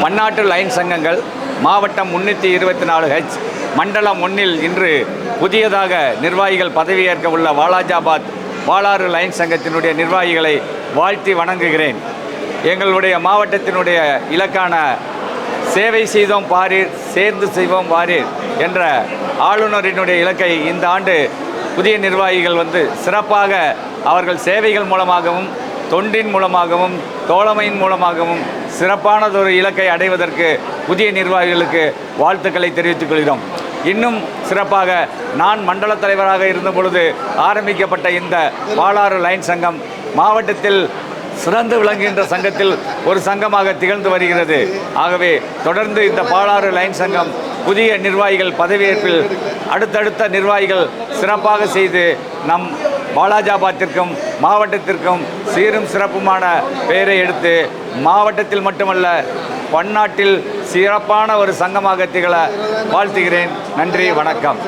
பன்னாட்டு லைன் சங்கங்கள் மாவட்டம் 324H மண்டலம் 1இல் இன்று புதியதாக நிர்வாகிகள் பதவியேற்க உள்ள வாலாஜாபாத் பாலாறு லைன் சங்கத்தினுடைய நிர்வாகிகளை வாழ்த்தி வணங்குகிறேன். எங்களுடைய மாவட்டத்தினுடைய இலக்கான சேவை செய்தோம் பாரீர் சேர்ந்து செய்வோம் வாரீர் என்ற ஆளுநரினுடைய இலக்கை இந்த ஆண்டு புதிய நிர்வாகிகள் சிறப்பாக அவர்கள் சேவைகள் மூலமாகவும் தொண்டின் மூலமாகவும் தோழமையின் மூலமாகவும் சிறப்பானதொரு இலக்கை அடைவதற்கு புதிய நிர்வாகிகளுக்கு வாழ்த்துக்களை தெரிவித்துக் கொள்கிறோம். இன்னும் சிறப்பாக நான் மண்டல தலைவராக இருந்த பொழுது ஆரம்பிக்கப்பட்ட இந்த பாலாறு லைன் சங்கம் மாவட்டத்தில் சிறந்து விளங்குகின்ற சங்கத்தில் ஒரு சங்கமாக திகழ்ந்து வருகிறது. ஆகவே தொடர்ந்து இந்த பாலாறு லைன் சங்கம் புதிய நிர்வாகிகள் பதவியேற்பில் அடுத்தடுத்த நிர்வாகிகள் சிறப்பாக செய்து நம் வாலாஜாபாத்திற்கும் மாவட்டத்திற்கும் சீரும் சிறப்புமான பெயரை எடுத்து மாவட்டத்தில் மட்டுமல்ல பன்னாட்டில் சிறப்பான ஒரு சங்கமாக திகழ வாழ்த்துகிறேன். நன்றி, வணக்கம்.